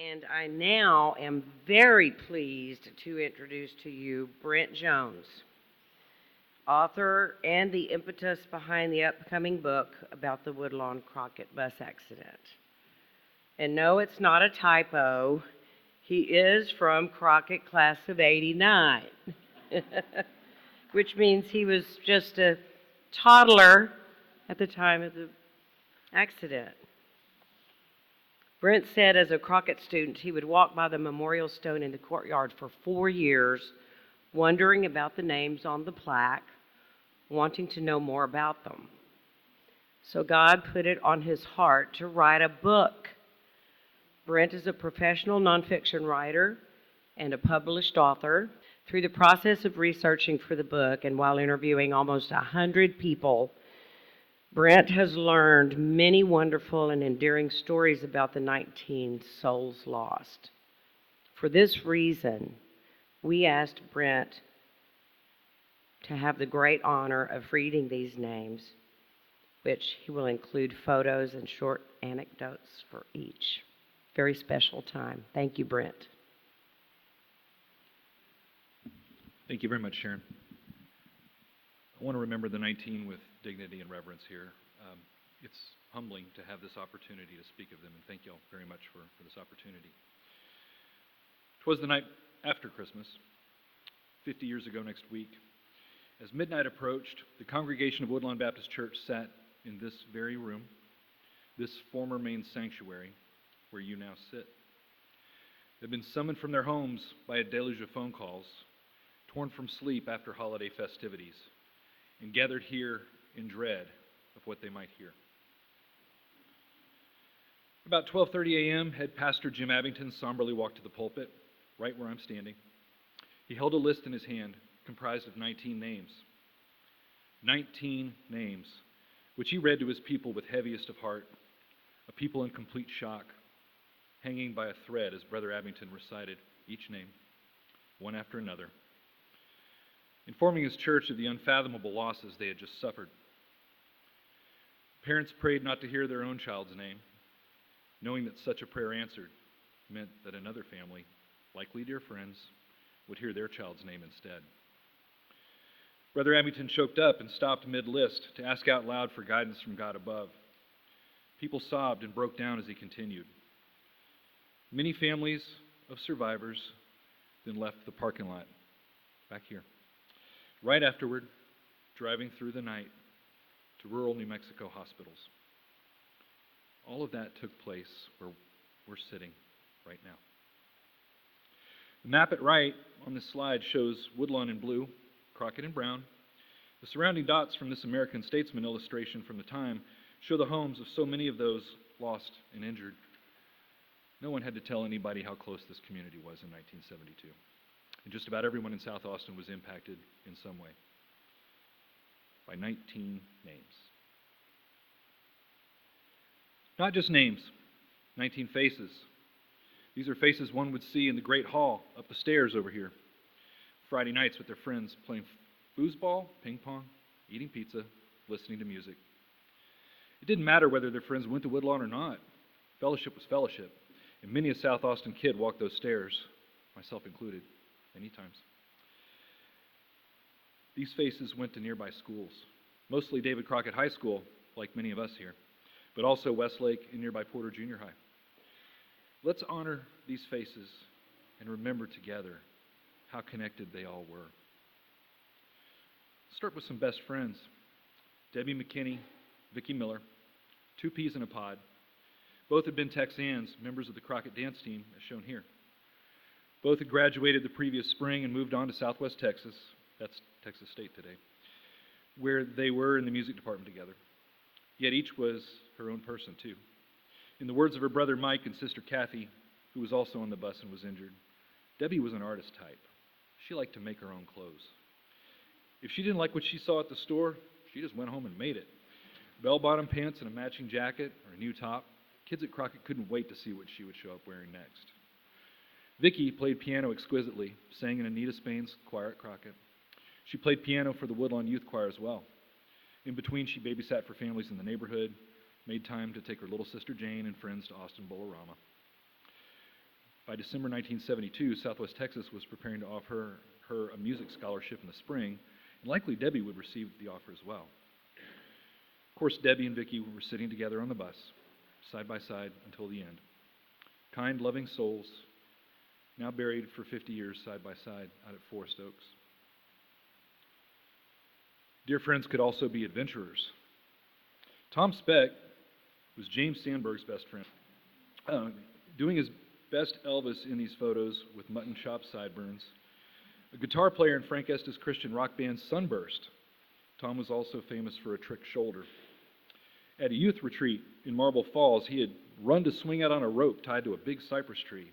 And I now am very pleased to introduce to you Brent Jones, author and the impetus behind the upcoming book about the Woodlawn Crockett bus accident. And no, it's not a typo. He is from Crockett class of '89, which means he was just a toddler at the time of the accident. Brent said as a Crockett student, he would walk by the memorial stone in the courtyard for 4 years, wondering about the names on the plaque, wanting to know more about them. So God put it on his heart to write a book. Brent is a professional nonfiction writer and a published author. Through the process of researching for the book and while interviewing almost 100 people, Brent has learned many wonderful and endearing stories about the 19 souls lost. For this reason, we asked Brent to have the great honor of reading these names, which he will include photos and short anecdotes for each. Very special time. Thank you, Brent. Thank you very much, Sharon. I want to remember the 19 with dignity and reverence here. It's humbling to have this opportunity to speak of them, and thank you all very much for this opportunity. 'Twas the night after Christmas, 50 years ago next week. As midnight approached, the congregation of Woodlawn Baptist Church sat in this very room, this former main sanctuary, where you now sit. They've been summoned from their homes by a deluge of phone calls, torn from sleep after holiday festivities, and gathered here in dread of what they might hear. About 12:30 a.m., head pastor Jim Abington somberly walked to the pulpit, right where I'm standing. He held a list in his hand comprised of 19 names. 19 names, which he read to his people with heaviest of heart, a people in complete shock, hanging by a thread as Brother Abington recited each name, one after another, informing his church of the unfathomable losses they had just suffered. Parents prayed not to hear their own child's name, knowing that such a prayer answered meant that another family, likely dear friends, would hear their child's name instead. Brother Abington choked up and stopped mid-list to ask out loud for guidance from God above. People sobbed and broke down as he continued. Many families of survivors then left the parking lot back here. Right afterward, driving through the night to rural New Mexico hospitals. All of that took place where we're sitting right now. The map at right on this slide shows Woodlawn in blue, Crockett in brown. The surrounding dots from this American Statesman illustration from the time show the homes of so many of those lost and injured. No one had to tell anybody how close this community was in 1972. And just about everyone in South Austin was impacted in some way by 19 names. Not just names, 19 faces. These are faces one would see in the Great Hall up the stairs over here. Friday nights with their friends playing foosball, ping pong, eating pizza, listening to music. It didn't matter whether their friends went to Woodlawn or not. Fellowship was fellowship. And many a South Austin kid walked those stairs, myself included, many times. These faces went to nearby schools, mostly David Crockett High School, like many of us here, but also Westlake and nearby Porter Junior High. Let's honor these faces and remember together how connected they all were. Let's start with some best friends. Debbie McKinney, Vicki Miller, two peas in a pod. Both had been Texans, members of the Crockett dance team, as shown here. Both had graduated the previous spring and moved on to Southwest Texas, that's Texas State today, where they were in the music department together. Yet each was her own person, too. In the words of her brother Mike and sister Kathy, who was also on the bus and was injured, Debbie was an artist type. She liked to make her own clothes. If she didn't like what she saw at the store, she just went home and made it. Bell-bottom pants and a matching jacket or a new top. Kids at Crockett couldn't wait to see what she would show up wearing next. Vicki played piano exquisitely, sang in Anita Spain's choir at Crockett. She played piano for the Woodlawn Youth Choir as well. In between, she babysat for families in the neighborhood, made time to take her little sister Jane and friends to Austin Bolorama. By December 1972, Southwest Texas was preparing to offer her a music scholarship in the spring, and likely Debbie would receive the offer as well. Of course, Debbie and Vicki were sitting together on the bus, side by side until the end. Kind, loving souls, now buried for 50 years side by side out at Forest Oaks. Dear friends could also be adventurers. Tom Speck was James Sandberg's best friend, doing his best Elvis in these photos with mutton chop sideburns. A guitar player in Frank Estes Christian rock band Sunburst. Tom was also famous for a trick shoulder. At a youth retreat in Marble Falls, he had run to swing out on a rope tied to a big cypress tree.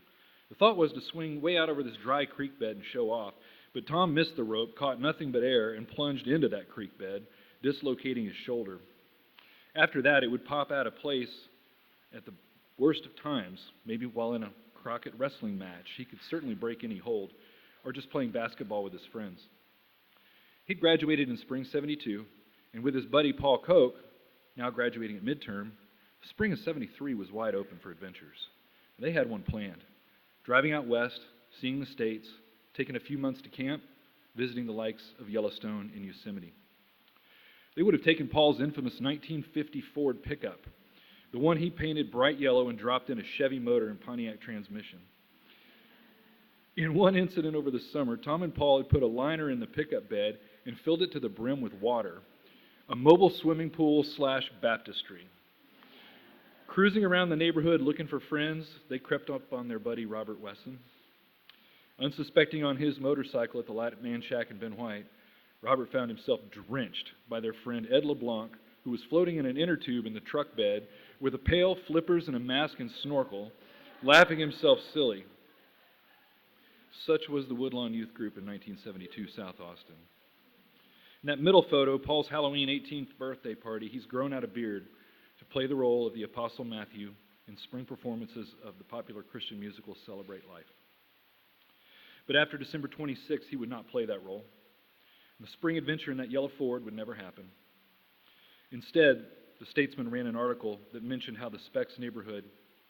The thought was to swing way out over this dry creek bed and show off, but Tom missed the rope, caught nothing but air, and plunged into that creek bed, dislocating his shoulder. After that, it would pop out of place at the worst of times, maybe while in a Crockett wrestling match. He could certainly break any hold, or just playing basketball with his friends. He'd graduated in spring '72, and with his buddy Paul Koch, now graduating at midterm, the spring of '73 was wide open for adventures. They had one planned, driving out west, seeing the states, taking a few months to camp, visiting the likes of Yellowstone and Yosemite. They would have taken Paul's infamous 1950 Ford pickup, the one he painted bright yellow and dropped in a Chevy motor and Pontiac transmission. In one incident over the summer, Tom and Paul had put a liner in the pickup bed and filled it to the brim with water, a mobile swimming pool / baptistry. Cruising around the neighborhood looking for friends, they crept up on their buddy Robert Wesson. Unsuspecting on his motorcycle at the Light Man Shack in Ben White, Robert found himself drenched by their friend Ed LeBlanc, who was floating in an inner tube in the truck bed with a pail, flippers, and a mask and snorkel, laughing himself silly. Such was the Woodlawn Youth Group in 1972 South Austin. In that middle photo, Paul's Halloween 18th birthday party, he's grown out a beard to play the role of the Apostle Matthew in spring performances of the popular Christian musical Celebrate Life. But after December 26th, he would not play that role. The spring adventure in that yellow Ford would never happen. Instead, the Statesman ran an article that mentioned how the Specks neighborhood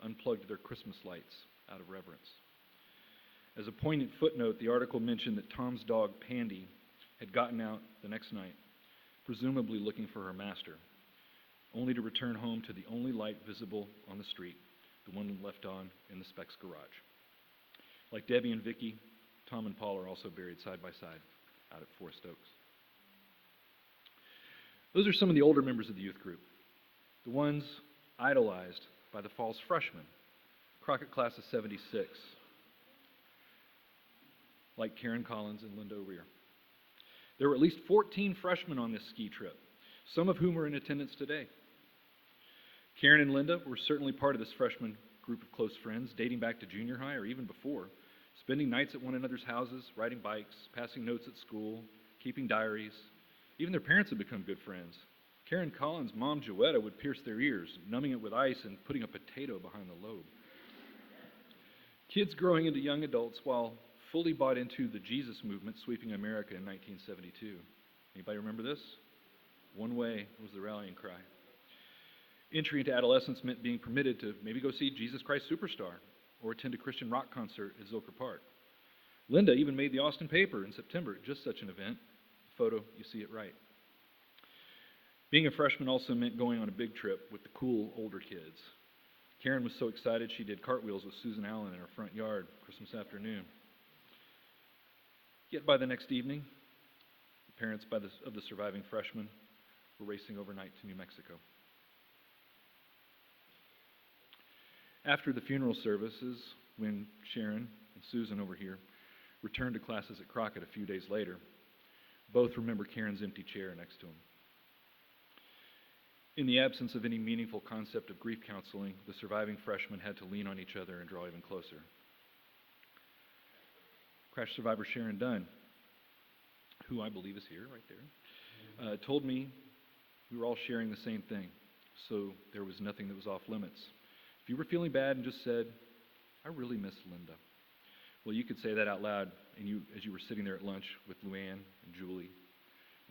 unplugged their Christmas lights out of reverence. As a poignant footnote, the article mentioned that Tom's dog, Pandy, had gotten out the next night, presumably looking for her master, only to return home to the only light visible on the street, the one left on in the Specks garage. Like Debbie and Vicki, Tom and Paul are also buried side by side out at Forest Oaks. Those are some of the older members of the youth group, the ones idolized by the fall's freshmen, Crockett class of '76, like Karen Collins and Linda O'Rear. There were at least 14 freshmen on this ski trip, some of whom are in attendance today. Karen and Linda were certainly part of this freshman group of close friends, dating back to junior high or even before, spending nights at one another's houses, riding bikes, passing notes at school, keeping diaries. Even their parents had become good friends. Karen Collins' mom, Joetta, would pierce their ears, numbing it with ice and putting a potato behind the lobe. Kids growing into young adults while fully bought into the Jesus movement sweeping America in 1972. Anybody remember this? One way was the rallying cry. Entry into adolescence meant being permitted to maybe go see Jesus Christ Superstar or attend a Christian rock concert at Zilker Park. Linda even made the Austin paper in September at just such an event. The photo, you see it right. Being a freshman also meant going on a big trip with the cool older kids. Karen was so excited she did cartwheels with Susan Allen in her front yard Christmas afternoon. Yet by the next evening, the parents of the surviving freshmen were racing overnight to New Mexico. After the funeral services, when Sharon and Susan over here returned to classes at Crockett a few days later, both remember Karen's empty chair next to them. In the absence of any meaningful concept of grief counseling, the surviving freshmen had to lean on each other and draw even closer. Crash survivor Sharon Dunn, who I believe is here, right there, told me we were all sharing the same thing, so there was nothing that was off limits. If you were feeling bad and just said, I really miss Linda, well, you could say that out loud, and as you were sitting there at lunch with Luann and Julie,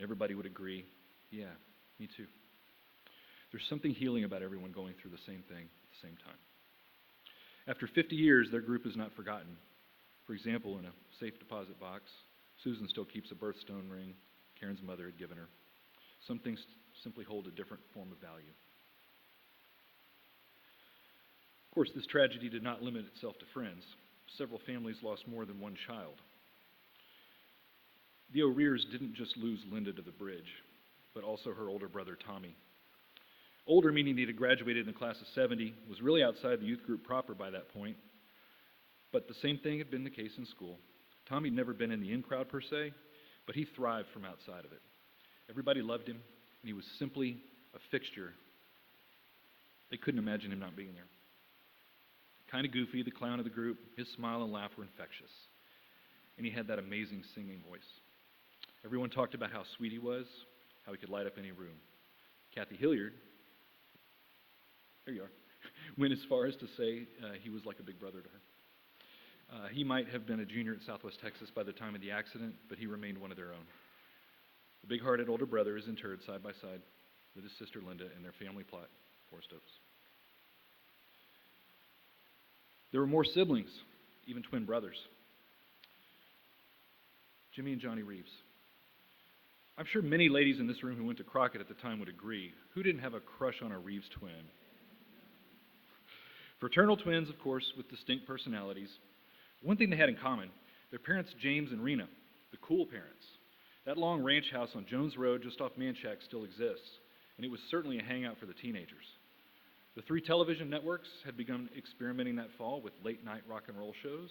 everybody would agree, yeah, me too. There's something healing about everyone going through the same thing at the same time. After 50 years, their group is not forgotten. For example, in a safe deposit box, Susan still keeps a birthstone ring Karen's mother had given her. Some things simply hold a different form of value. Of course, this tragedy did not limit itself to friends. Several families lost more than one child. The O'Rears didn't just lose Linda to the bridge, but also her older brother, Tommy. Older, meaning he had graduated in the class of 70, was really outside the youth group proper by that point. But the same thing had been the case in school. Tommy had never been in the in crowd per se, but he thrived from outside of it. Everybody loved him, and he was simply a fixture. They couldn't imagine him not being there. Kind of goofy, the clown of the group, his smile and laugh were infectious. And he had that amazing singing voice. Everyone talked about how sweet he was, how he could light up any room. Kathy Hilliard, there you are, went as far as to say he was like a big brother to her. He might have been a junior at Southwest Texas by the time of the accident, but he remained one of their own. The big-hearted older brother is interred side by side with his sister Linda in their family plot, Forest Oaks. There were more siblings, even twin brothers. Jimmy and Johnny Reeves. I'm sure many ladies in this room who went to Crockett at the time would agree. Who didn't have a crush on a Reeves twin? Fraternal twins, of course, with distinct personalities. One thing they had in common, their parents, James and Rena, the cool parents. That long ranch house on Jones Road just off Manchac still exists, and it was certainly a hangout for the teenagers. The 3 television networks had begun experimenting that fall with late-night rock and roll shows,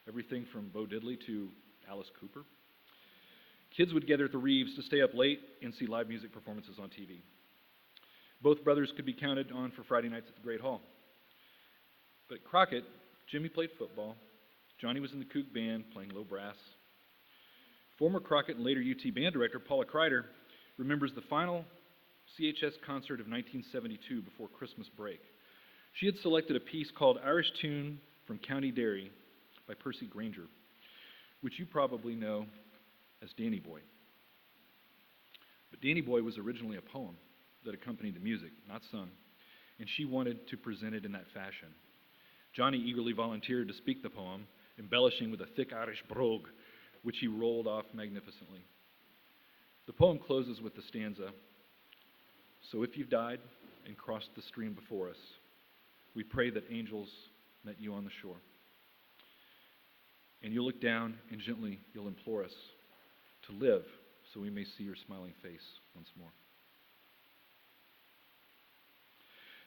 everything from Bo Diddley to Alice Cooper. Kids would gather at the Reeves to stay up late and see live music performances on TV. Both brothers could be counted on for Friday nights at the Great Hall. But at Crockett, Jimmy played football. Johnny was in the Kook band playing low brass. Former Crockett and later UT band director Paula Kreider remembers the final CHS concert of 1972 before Christmas break. She had selected a piece called Irish Tune from County Derry by Percy Granger, which you probably know as Danny Boy. But Danny Boy was originally a poem that accompanied the music, not sung, and she wanted to present it in that fashion. Johnny eagerly volunteered to speak the poem, embellishing with a thick Irish brogue, which he rolled off magnificently. The poem closes with the stanza, "So if you've died and crossed the stream before us, we pray that angels met you on the shore. And you'll look down and gently you'll implore us to live so we may see your smiling face once more."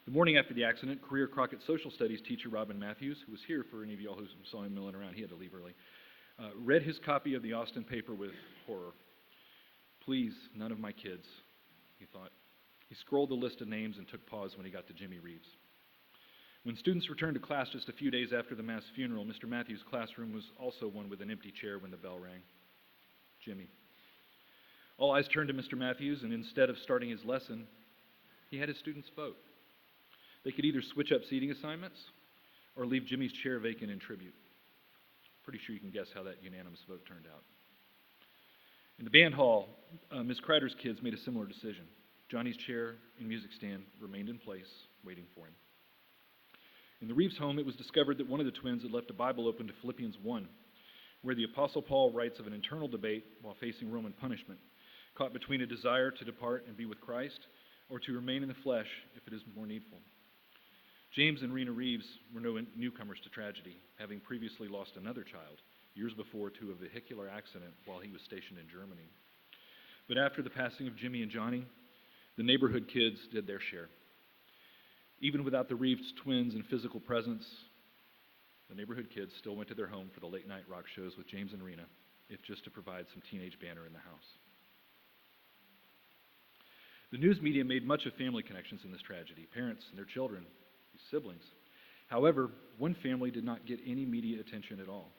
The morning after the accident, career Crockett social studies teacher Robin Matthews, who was here for any of y'all who saw him milling around, he had to leave early, read his copy of the Austin paper with horror. "Please, none of my kids," he thought. He scrolled the list of names and took pause when he got to Jimmy Reeves. When students returned to class just a few days after the mass funeral, Mr. Matthews' classroom was also one with an empty chair when the bell rang. Jimmy. All eyes turned to Mr. Matthews, and instead of starting his lesson, he had his students vote. They could either switch up seating assignments or leave Jimmy's chair vacant in tribute. Pretty sure you can guess how that unanimous vote turned out. In the band hall, Ms. Kreider's kids made a similar decision. Johnny's chair and music stand remained in place, waiting for him. In the Reeves home, it was discovered that one of the twins had left a Bible open to Philippians 1, where the Apostle Paul writes of an internal debate while facing Roman punishment, caught between a desire to depart and be with Christ or to remain in the flesh if it is more needful. James and Rena Reeves were no newcomers to tragedy, having previously lost another child years before to a vehicular accident while he was stationed in Germany. But after the passing of Jimmy and Johnny, the neighborhood kids did their share. Even without the Reeves twins in physical presence, the neighborhood kids still went to their home for the late-night rock shows with James and Rena, if just to provide some teenage banter in the house. The news media made much of family connections in this tragedy, parents and their children, siblings. However, one family did not get any media attention at all,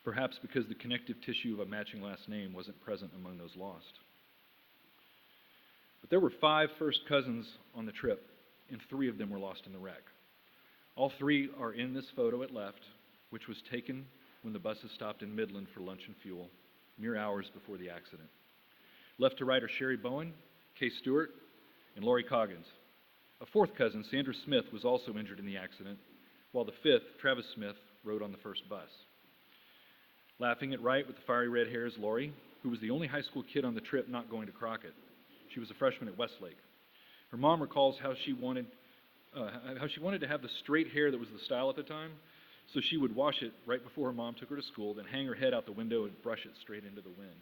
perhaps because the connective tissue of a matching last name wasn't present among those lost. But there were 5 first cousins on the trip, and 3 of them were lost in the wreck. All 3 are in this photo at left, which was taken when the buses stopped in Midland for lunch and fuel, mere hours before the accident. Left to right are Sherry Bowen, Kay Stewart, and Lori Coggins. A 4th cousin, Sandra Smith, was also injured in the accident, while the fifth, Travis Smith, rode on the first bus. Laughing at right with the fiery red hair is Lori, who was the only high school kid on the trip not going to Crockett. She was a freshman at Westlake. Her mom recalls how she wanted to have the straight hair that was the style at the time, so she would wash it right before her mom took her to school, then hang her head out the window and brush it straight into the wind.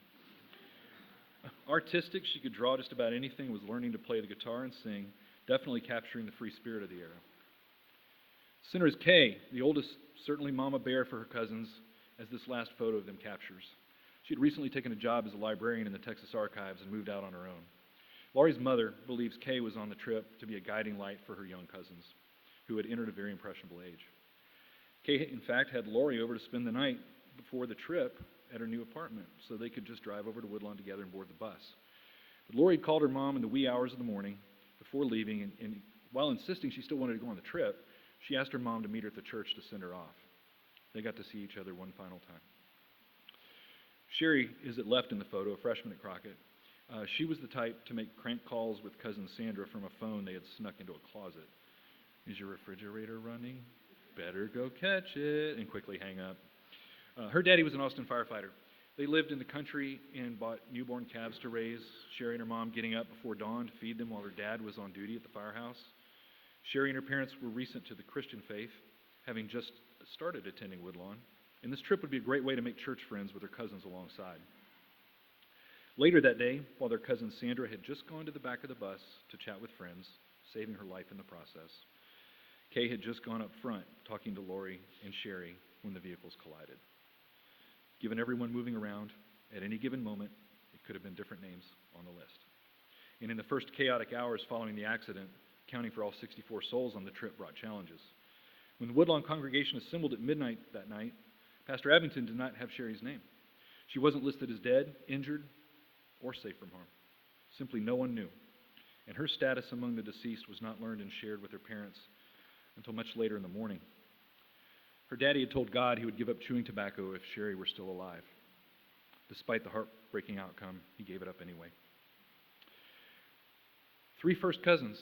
Artistic, she could draw just about anything, was learning to play the guitar and sing, definitely capturing the free spirit of the era. Center is Kay, the oldest, certainly mama bear for her cousins, as this last photo of them captures. She had recently taken a job as a librarian in the Texas Archives and moved out on her own. Laurie's mother believes Kay was on the trip to be a guiding light for her young cousins, who had entered a very impressionable age. Kay, in fact, had Laurie over to spend the night before the trip at her new apartment, so they could just drive over to Woodlawn together and board the bus. But Laurie called her mom in the wee hours of the morning before leaving, and while insisting she still wanted to go on the trip, she asked her mom to meet her at the church to send her off. They got to see each other one final time. Sherry is at left in the photo, a freshman at Crockett. She was the type to make crank calls with cousin Sandra from a phone they had snuck into a closet. Is your refrigerator running? Better go catch it, and quickly hang up. Her daddy was an Austin firefighter. They lived in the country and bought newborn calves to raise, Sherry and her mom getting up before dawn to feed them while her dad was on duty at the firehouse. Sherry and her parents were recent to the Christian faith, having just started attending Woodlawn, and this trip would be a great way to make church friends with her cousins alongside. Later that day, while their cousin Sandra had just gone to the back of the bus to chat with friends, saving her life in the process, Kay had just gone up front talking to Lori and Sherry when the vehicles collided. Given everyone moving around, at any given moment, it could have been different names on the list. And in the first chaotic hours following the accident, counting for all 64 souls on the trip brought challenges. When the Woodlawn congregation assembled at midnight that night, Pastor Abington did not have Sherry's name. She wasn't listed as dead, injured, or safe from harm. Simply no one knew. And her status among the deceased was not learned and shared with her parents until much later in the morning. Her daddy had told God he would give up chewing tobacco if Sherry were still alive. Despite the heartbreaking outcome, he gave it up anyway. 3 first cousins,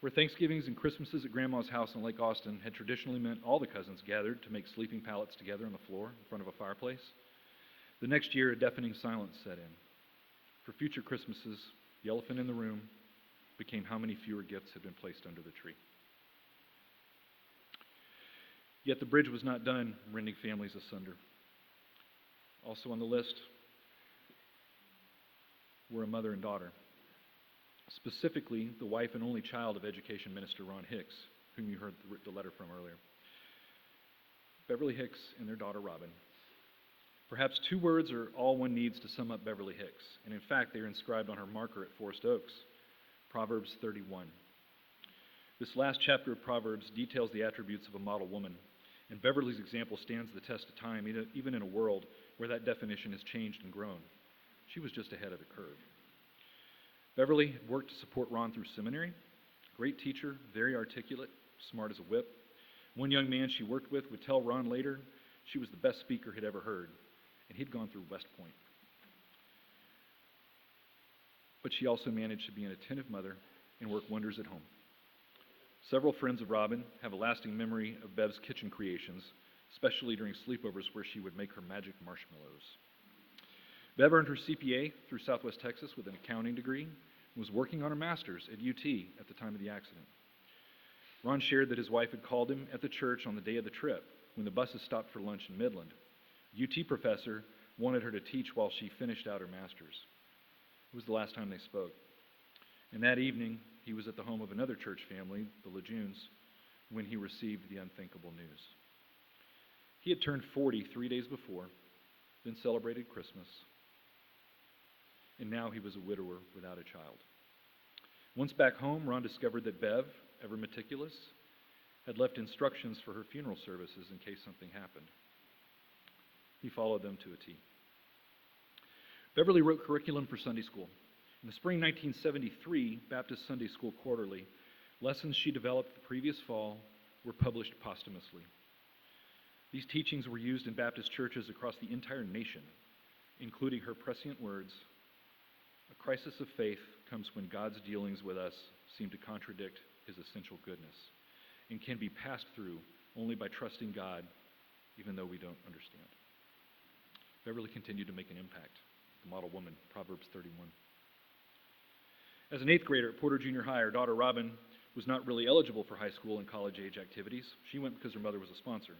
where Thanksgivings and Christmases at Grandma's house in Lake Austin had traditionally meant all the cousins gathered to make sleeping pallets together on the floor in front of a fireplace. The next year, a deafening silence set in. For future Christmases, the elephant in the room became how many fewer gifts had been placed under the tree. Yet the bridge was not done rending families asunder. Also on the list were a mother and daughter. Specifically, the wife and only child of Education Minister Ron Hicks, whom you heard the letter from earlier. Beverly Hicks and their daughter Robin. Perhaps 2 words are all one needs to sum up Beverly Hicks, and in fact they are inscribed on her marker at Forest Oaks, Proverbs 31. This last chapter of Proverbs details the attributes of a model woman, and Beverly's example stands the test of time, even in a world where that definition has changed and grown. She was just ahead of the curve. Beverly had worked to support Ron through seminary. Great teacher, very articulate, smart as a whip. One young man she worked with would tell Ron later she was the best speaker he'd ever heard, and he'd gone through West Point. But she also managed to be an attentive mother and work wonders at home. Several friends of Robin have a lasting memory of Bev's kitchen creations, especially during sleepovers where she would make her magic marshmallows. Bev earned her CPA through Southwest Texas with an accounting degree and was working on her master's at UT at the time of the accident. Ron shared that his wife had called him at the church on the day of the trip when the buses stopped for lunch in Midland. A UT professor wanted her to teach while she finished out her master's. It was the last time they spoke. And that evening, he was at the home of another church family, the Lejeunes, when he received the unthinkable news. He had turned 40 3 days before, then celebrated Christmas, and now he was a widower without a child. Once back home, Ron discovered that Bev, ever meticulous, had left instructions for her funeral services in case something happened. He followed them to a T. Beverly wrote curriculum for Sunday school. In the spring 1973 Baptist Sunday School Quarterly, lessons she developed the previous fall were published posthumously. These teachings were used in Baptist churches across the entire nation, including her prescient words, "A crisis of faith comes when God's dealings with us seem to contradict his essential goodness and can be passed through only by trusting God, even though we don't understand. Beverly continued to make an impact. The model woman, Proverbs 31. As an 8th grader at Porter Junior High, her daughter Robin was not really eligible for high school and college-age activities. She went because her mother was a sponsor.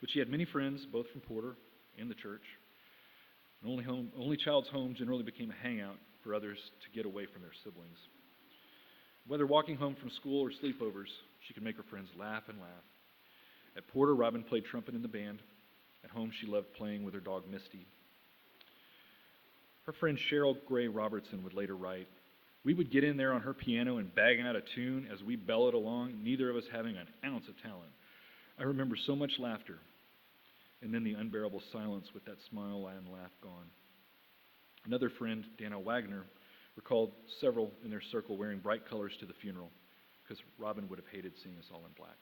But she had many friends, both from Porter and the church. An only child's home generally became a hangout for others to get away from their siblings. Whether walking home from school or sleepovers, she could make her friends laugh and laugh. At Porter, Robin played trumpet in the band. At home, she loved playing with her dog, Misty. Her friend Cheryl Gray Robertson would later write, "We would get in there on her piano and bang out a tune as we bellowed along, neither of us having an ounce of talent. I remember so much laughter, and then the unbearable silence with that smile and laugh gone." Another friend, Dana Wagner, recalled several in their circle wearing bright colors to the funeral, because Robin would have hated seeing us all in black.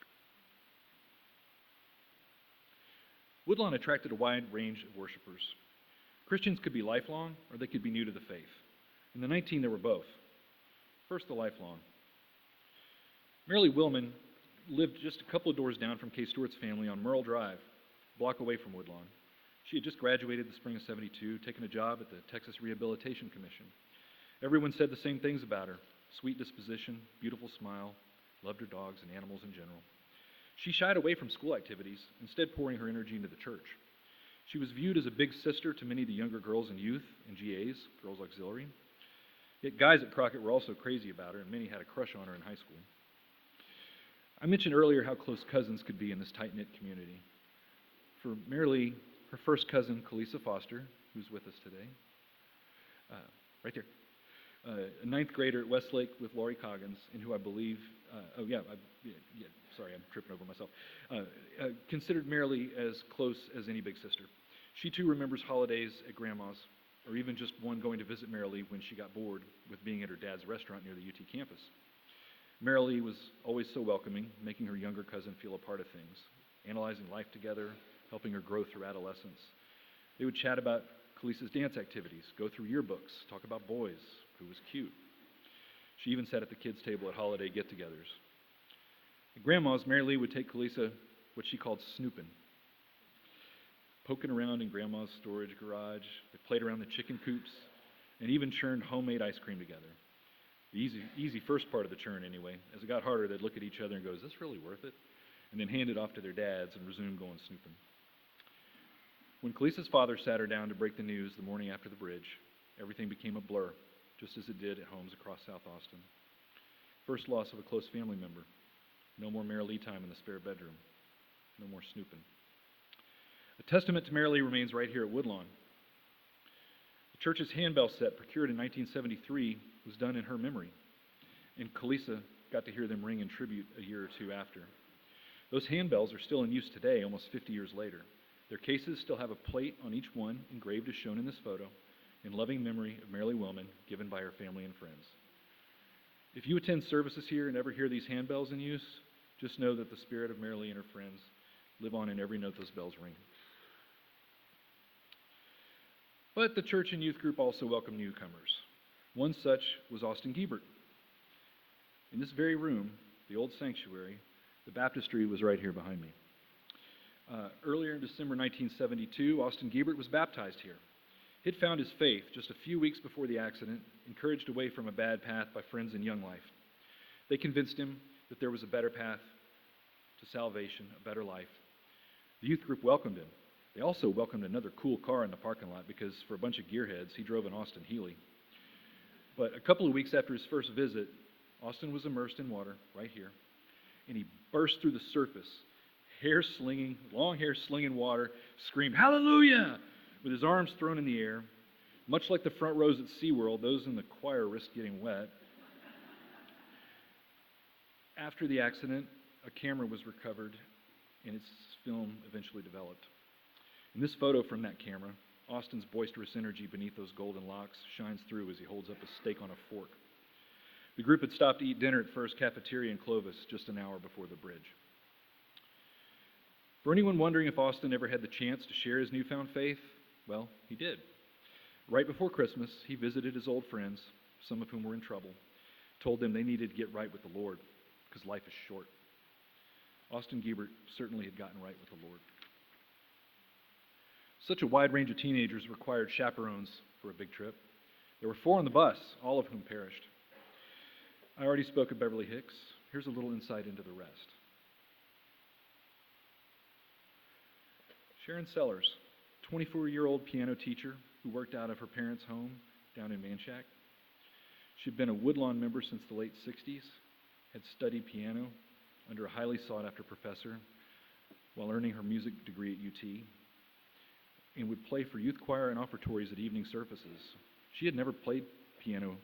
Woodlawn attracted a wide range of worshipers. Christians could be lifelong, or they could be new to the faith. In the 19, there were both. First, the lifelong. Marilee Willman lived just a couple of doors down from Kay Stewart's family on Merle Drive, a block away from Woodlawn. She had just graduated the spring of '72, taken a job at the Texas Rehabilitation Commission. Everyone said the same things about her: sweet disposition, beautiful smile, loved her dogs and animals in general. She shied away from school activities, instead pouring her energy into the church. She was viewed as a big sister to many of the younger girls in youth and GAs, Girls Auxiliary. Yet guys at Crockett were also crazy about her, and many had a crush on her in high school. I mentioned earlier how close cousins could be in this tight-knit community. For Marilee, her first cousin, Kalisa Foster, who's with us today, right there, a 9th grader at Westlake with Lori Coggins, and who I believe, sorry, I'm tripping over myself, considered Marilee as close as any big sister. She too remembers holidays at Grandma's, or even just one going to visit Marilee when she got bored with being at her dad's restaurant near the UT campus. Marilee was always so welcoming, making her younger cousin feel a part of things, analyzing life together, helping her grow through adolescence. They would chat about Kalisa's dance activities, go through yearbooks, talk about boys, who was cute. She even sat at the kids' table at holiday get-togethers. At Grandma's, Marilee would take Kalisa what she called snooping, poking around in Grandma's storage garage. They played around the chicken coops and even churned homemade ice cream together. The easy first part of the churn, anyway. As it got harder, they'd look at each other and go, "Is this really worth it?" And then hand it off to their dads and resume going snooping. When Kalisa's father sat her down to break the news the morning after the bridge, everything became a blur, just as it did at homes across South Austin. First loss of a close family member. No more Marilee time in the spare bedroom. No more snooping. A testament to Marilee remains right here at Woodlawn. The church's handbell set, procured in 1973, was done in her memory, and Kalisa got to hear them ring in tribute a year or two after. Those handbells are still in use today, almost 50 years later. Their cases still have a plate on each one, engraved as shown in this photo, in loving memory of Marilee Willman, given by her family and friends. If you attend services here and ever hear these handbells in use, just know that the spirit of Marilee and her friends live on in every note those bells ring. But the church and youth group also welcomed newcomers. One such was Austin Giebert. In this very room, the old sanctuary, the baptistry was right here behind me. Earlier in December 1972, Austin Giebert was baptized here. He'd found his faith just a few weeks before the accident, encouraged away from a bad path by friends in Young Life. They convinced him that there was a better path to salvation, a better life. The youth group welcomed him. They also welcomed another cool car in the parking lot because for a bunch of gearheads, he drove an Austin Healey. But a couple of weeks after his first visit, Austin was immersed in water right here, and he burst through the surface, long hair slinging water, screamed, "Hallelujah!" with his arms thrown in the air. Much like the front rows at SeaWorld, those in the choir risked getting wet. After the accident, a camera was recovered, and its film eventually developed. In this photo from that camera, Austin's boisterous energy beneath those golden locks shines through as he holds up a steak on a fork. The group had stopped to eat dinner at First Cafeteria in Clovis just an hour before the bridge. For anyone wondering if Austin ever had the chance to share his newfound faith, well, he did. Right before Christmas, he visited his old friends, some of whom were in trouble, told them they needed to get right with the Lord because life is short. Austin Giebert certainly had gotten right with the Lord. Such a wide range of teenagers required chaperones for a big trip. There were 4 on the bus, all of whom perished. I already spoke of Beverly Hicks. Here's a little insight into the rest. Sharon Sellers, 24-year-old piano teacher who worked out of her parents' home down in Manchac. She'd been a Woodlawn member since the late 60s, had studied piano under a highly sought-after professor while earning her music degree at UT, and would play for youth choir and offertories at evening services. She had never played piano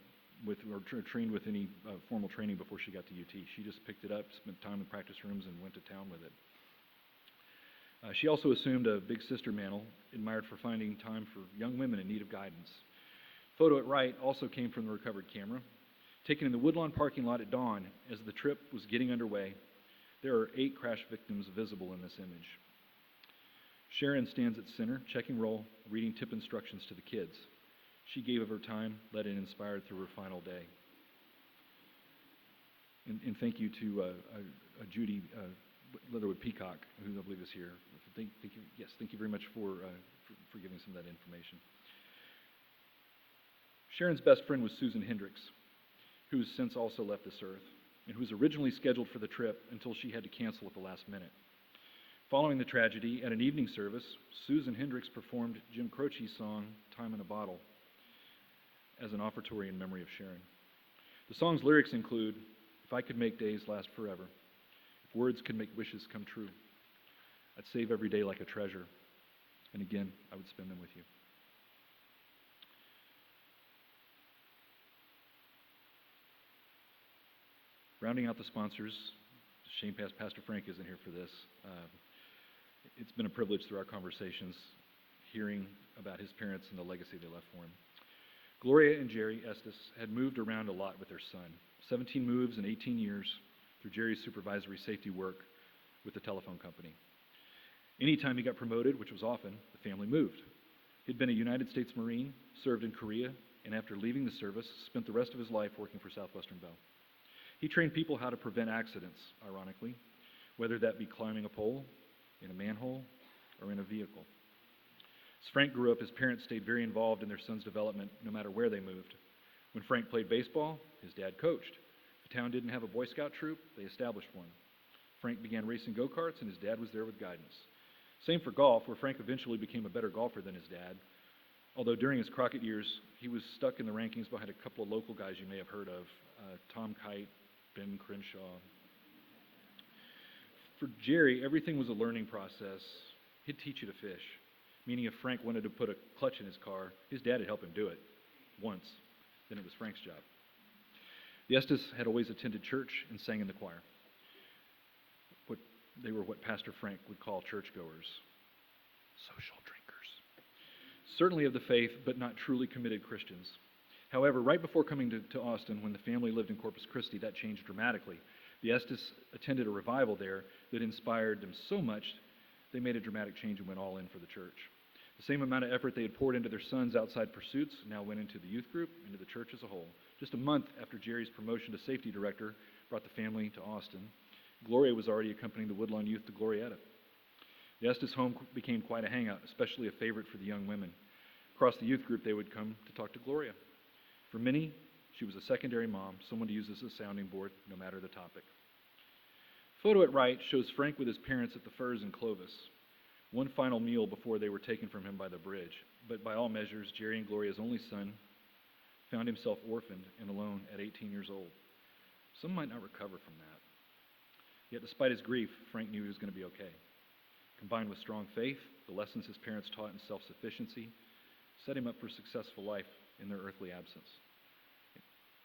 trained with any formal training before she got to UT. She just picked it up, spent time in practice rooms, and went to town with it. She also assumed a big sister mantle, admired for finding time for young women in need of guidance. Photo at right also came from the recovered camera, taken in the Woodlawn parking lot at dawn as the trip was getting underway. There are 8 crash victims visible in this image. Sharon stands at center, checking roll, reading tip instructions to the kids. She gave of her time, let it inspired through her final day. And thank you to Judy Leatherwood Peacock, who I believe is here. Thank you very much for giving some of that information. Sharon's best friend was Susan Hendricks, who has since also left this earth, and who was originally scheduled for the trip until she had to cancel at the last minute. Following the tragedy, at an evening service, Susan Hendricks performed Jim Croce's song, Time in a Bottle, as an offertory in memory of Sharon. The song's lyrics include, "If I could make days last forever, if words could make wishes come true, I'd save every day like a treasure, and again, I would spend them with you." Rounding out the sponsors, shame Pastor Frank isn't here for this. It's been a privilege through our conversations hearing about his parents and the legacy they left for him. Gloria and Jerry Estes had moved around a lot with their son, 17 moves in 18 years through Jerry's supervisory safety work with the telephone company. Anytime he got promoted, which was often, the family moved. He'd been a United States Marine, served in Korea, and after leaving the service, spent the rest of his life working for Southwestern Bell. He trained people how to prevent accidents, ironically, whether that be climbing a pole, in a manhole, or in a vehicle. As Frank grew up, his parents stayed very involved in their son's development no matter where they moved. When Frank played baseball, his dad coached. If the town didn't have a Boy Scout troop, they established one. Frank began racing go-karts, and his dad was there with guidance. Same for golf, where Frank eventually became a better golfer than his dad, although during his Crockett years, he was stuck in the rankings behind a couple of local guys you may have heard of, Tom Kite, Ben Crenshaw. For Jerry, everything was a learning process. He'd teach you to fish, meaning if Frank wanted to put a clutch in his car, his dad would help him do it once. Then it was Frank's job. The Estes had always attended church and sang in the choir. They were what Pastor Frank would call churchgoers, social drinkers. Certainly of the faith, but not truly committed Christians. However, right before coming to Austin, when the family lived in Corpus Christi, that changed dramatically. The Estes attended a revival there that inspired them so much, they made a dramatic change and went all in for the church. The same amount of effort they had poured into their son's outside pursuits now went into the youth group, into the church as a whole. Just a month after Jerry's promotion to safety director brought the family to Austin, Gloria was already accompanying the Woodlawn youth to Glorietta. The Estes home became quite a hangout, especially a favorite for the young women. Across the youth group, they would come to talk to Gloria. For many, she was a secondary mom, someone to use as a sounding board, no matter the topic. Photo at right shows Frank with his parents at the Firs in Clovis, one final meal before they were taken from him by the bridge. But by all measures, Jerry and Gloria's only son found himself orphaned and alone at 18 years old. Some might not recover from that. Yet despite his grief, Frank knew he was going to be okay. Combined with strong faith, the lessons his parents taught in self-sufficiency set him up for a successful life in their earthly absence.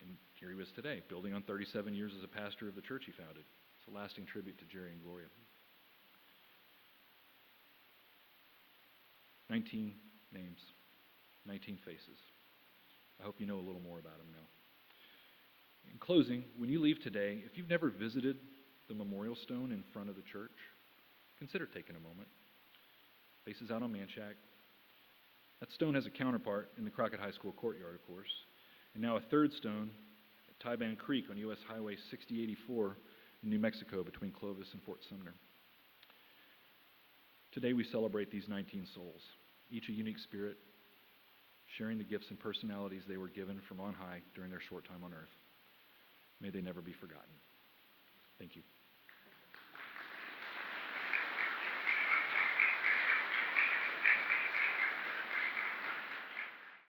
And here he was today, building on 37 years as a pastor of the church he founded. It's a lasting tribute to Jerry and Gloria. 19 names, 19 faces. I hope you know a little more about them now. In closing, when you leave today, if you've never visited the memorial stone in front of the church, consider taking a moment. Faces out on Manchac. That stone has a counterpart in the Crockett High School courtyard, of course, and now a third stone at Tyban Creek on U.S. Highway 6084 in New Mexico between Clovis and Fort Sumner. Today we celebrate these 19 souls, each a unique spirit, sharing the gifts and personalities they were given from on high during their short time on earth. May they never be forgotten. Thank you.